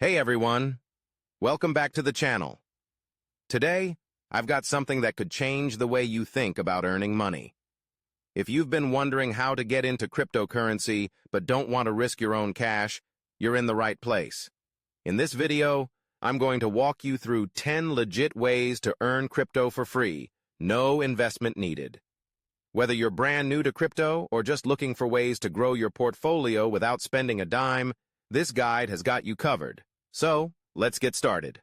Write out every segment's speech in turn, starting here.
Hey everyone, welcome back to the channel. Today, I've got something that could change the way you think about earning money. If you've been wondering how to get into cryptocurrency but don't want to risk your own cash, you're in the right place. In this video, I'm going to walk you through 10 legit ways to earn crypto for free, no investment needed. Whether you're brand new to crypto or just looking for ways to grow your portfolio without spending a dime, this guide has got you covered. So, let's get started.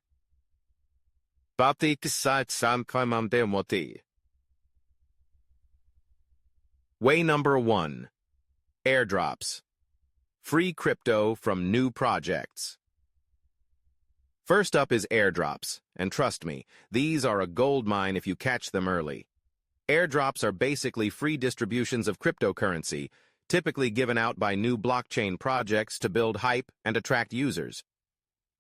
Way number 1. Airdrops. Free crypto from new projects. First up is airdrops, and trust me, these are a goldmine if you catch them early. Airdrops are basically free distributions of cryptocurrency, typically given out by new blockchain projects to build hype and attract users.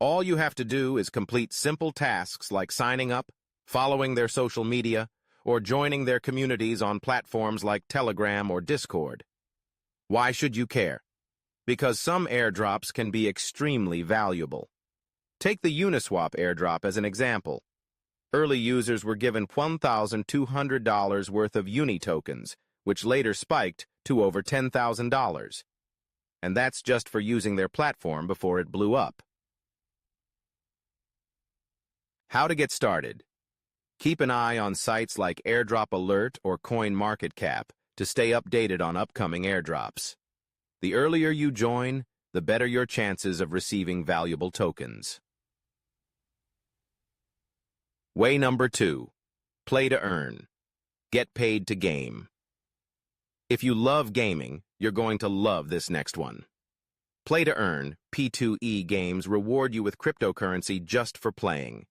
All you have to do is complete simple tasks like signing up, following their social media, or joining their communities on platforms like Telegram or Discord. Why should you care? Because some airdrops can be extremely valuable. Take the Uniswap airdrop as an example. Early users were given $1,200 worth of Uni tokens, which later spiked to over $10,000. And that's just for using their platform before it blew up. How to get started. Keep an eye on sites like Airdrop Alert or CoinMarketCap to stay updated on upcoming airdrops. The earlier you join, the better your chances of receiving valuable tokens. Way number 2. Play to earn. Get paid to game. If you love gaming, you're going to love this next one. Play to earn, P2E games reward you with cryptocurrency just for playing.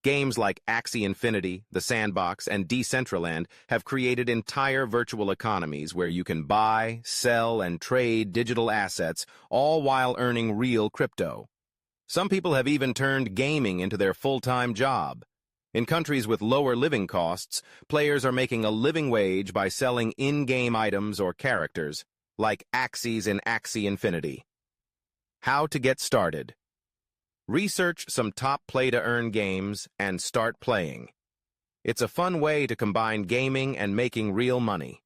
Games like Axie Infinity, The Sandbox, and Decentraland have created entire virtual economies where you can buy, sell, and trade digital assets, all while earning real crypto. Some people have even turned gaming into their full-time job. In countries with lower living costs, players are making a living wage by selling in-game items or characters, like Axies in Axie Infinity. How to get started. Research some top play-to-earn games and start playing. It's a fun way to combine gaming and making real money.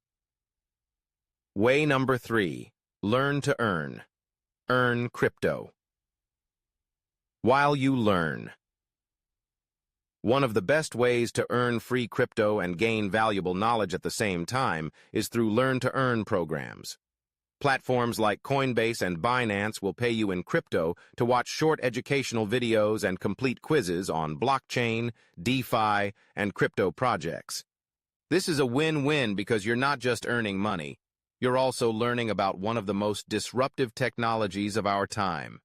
Way number 3. Learn to earn. Earn crypto. While you learn. One of the best ways to earn free crypto and gain valuable knowledge at the same time is through learn-to-earn programs. Platforms like Coinbase and Binance will pay you in crypto to watch short educational videos and complete quizzes on blockchain, DeFi, and crypto projects. This is a win-win because you're not just earning money, you're also learning about one of the most disruptive technologies of our time.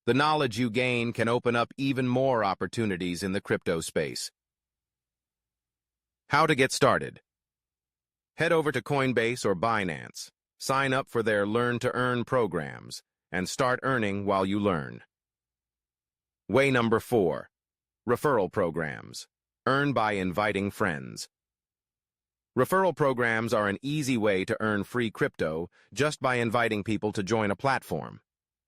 The knowledge you gain can open up even more opportunities in the crypto space. How to get started. Head over to Coinbase or Binance. Sign up for their learn-to-earn programs and start earning while you learn. Way number 4. Referral programs. Earn by inviting friends. Referral programs are an easy way to earn free crypto just by inviting people to join a platform.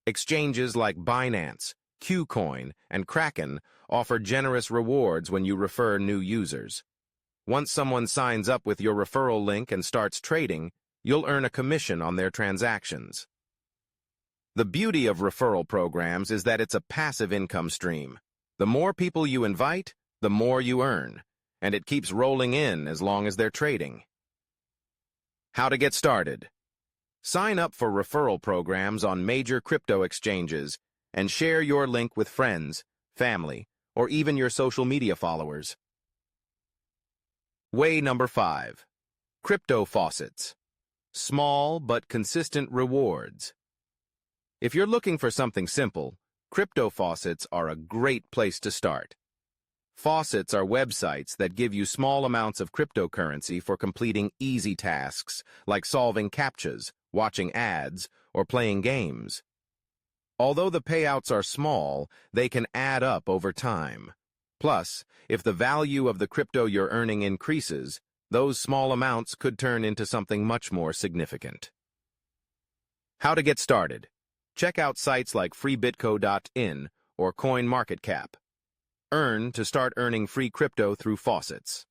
Exchanges like Binance, Qcoin, and Kraken offer generous rewards when you refer new users. Once someone signs up with your referral link and starts trading, you'll earn a commission on their transactions. The beauty of referral programs is that it's a passive income stream. The more people you invite, the more you earn, and it keeps rolling in as long as they're trading. How to get started. Sign up for referral programs on major crypto exchanges and share your link with friends, family, or even your social media followers. Way number 5. Crypto faucets. Small but consistent rewards. If you're looking for something simple, crypto faucets are a great place to start. Faucets are websites that give you small amounts of cryptocurrency for completing easy tasks like solving CAPTCHAs, watching ads, or playing games. Although the payouts are small, they can add up over time. Plus, if the value of the crypto you're earning increases, those small amounts could turn into something much more significant. How to get started. Check out sites like freebitco.in or CoinMarketCap. Earn to start earning free crypto through faucets.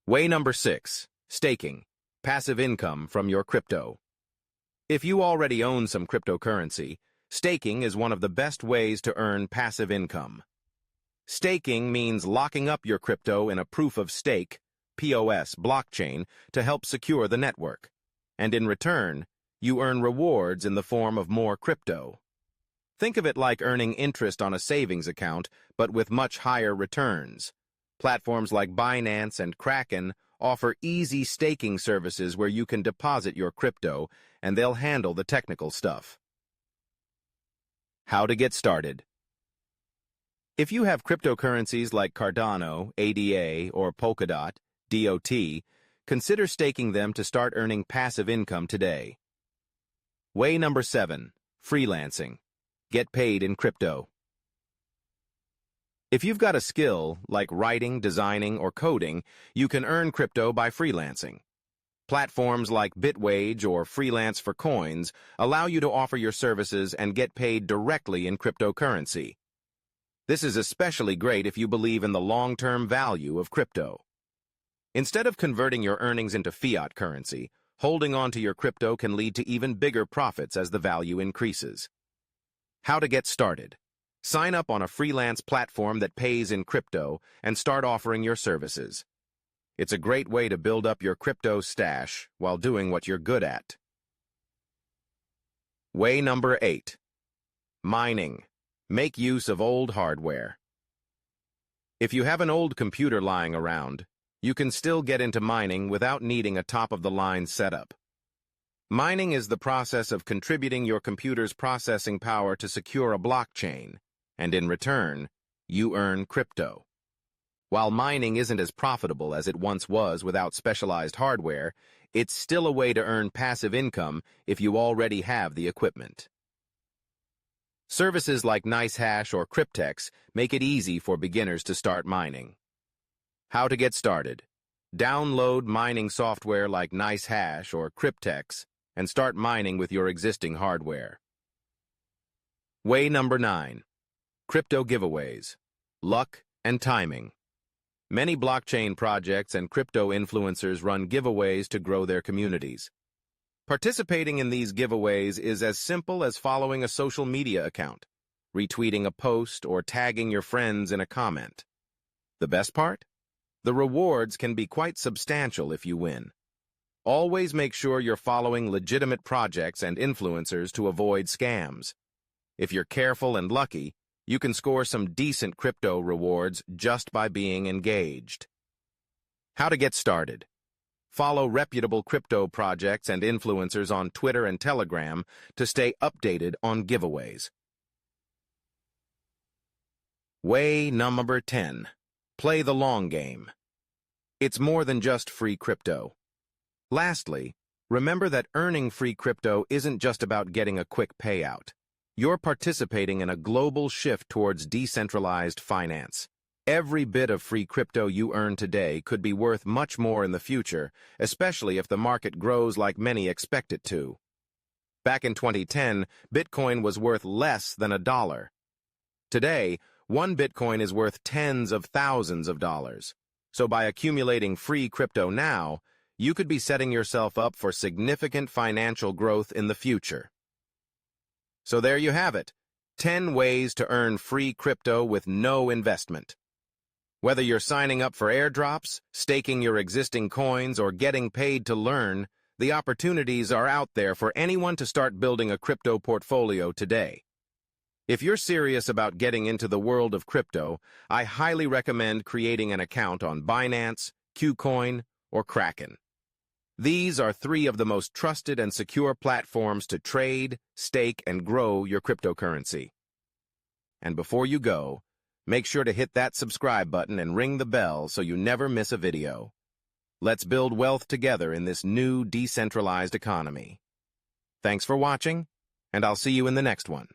Way number 6, staking, passive income from your crypto. If you already own some cryptocurrency, staking is one of the best ways to earn passive income. Staking means locking up your crypto in a proof of stake, POS, blockchain to help secure the network. And in return, you earn rewards in the form of more crypto. Think of it like earning interest on a savings account, but with much higher returns. Platforms like Binance and Kraken offer easy staking services where you can deposit your crypto, and they'll handle the technical stuff. How to get started. If you have cryptocurrencies like Cardano, ADA, or Polkadot, DOT, consider staking them to start earning passive income today. Way number 7, freelancing. Get paid in crypto. If you've got a skill, like writing, designing, or coding, you can earn crypto by freelancing. Platforms like Bitwage or Freelance for Coins allow you to offer your services and get paid directly in cryptocurrency. This is especially great if you believe in the long-term value of crypto. Instead of converting your earnings into fiat currency, holding on to your crypto can lead to even bigger profits as the value increases. How to get started. Sign up on a freelance platform that pays in crypto and start offering your services. It's a great way to build up your crypto stash while doing what you're good at. Way number 8. Mining. Make use of old hardware. If you have an old computer lying around, you can still get into mining without needing a top-of-the-line setup. Mining is the process of contributing your computer's processing power to secure a blockchain, and in return, you earn crypto. While mining isn't as profitable as it once was without specialized hardware, it's still a way to earn passive income if you already have the equipment. Services like NiceHash or Cryptex make it easy for beginners to start mining. How to get started. Download mining software like NiceHash or Cryptex and start mining with your existing hardware. Way number 9. Crypto giveaways. Luck and timing. Many blockchain projects and crypto influencers run giveaways to grow their communities. Participating in these giveaways is as simple as following a social media account, retweeting a post, or tagging your friends in a comment. The best part? The rewards can be quite substantial if you win. Always make sure you're following legitimate projects and influencers to avoid scams. If you're careful and lucky, you can score some decent crypto rewards just by being engaged. How to get started. Follow reputable crypto projects and influencers on Twitter and Telegram to stay updated on giveaways. Way number 10. Play the long game. It's more than just free crypto. Lastly, remember that earning free crypto isn't just about getting a quick payout. You're participating in a global shift towards decentralized finance. Every bit of free crypto you earn today could be worth much more in the future, especially if the market grows like many expect it to. Back in 2010, Bitcoin was worth less than $1. Today, one Bitcoin is worth tens of thousands of dollars. So by accumulating free crypto now, you could be setting yourself up for significant financial growth in the future. So there you have it, 10 ways to earn free crypto with no investment. Whether you're signing up for airdrops, staking your existing coins, or getting paid to learn, the opportunities are out there for anyone to start building a crypto portfolio today. If you're serious about getting into the world of crypto, I highly recommend creating an account on Binance, KuCoin, or Kraken. These are 3 of the most trusted and secure platforms to trade, stake, and grow your cryptocurrency. And before you go, make sure to hit that subscribe button and ring the bell so you never miss a video. Let's build wealth together in this new decentralized economy. Thanks for watching, and I'll see you in the next one.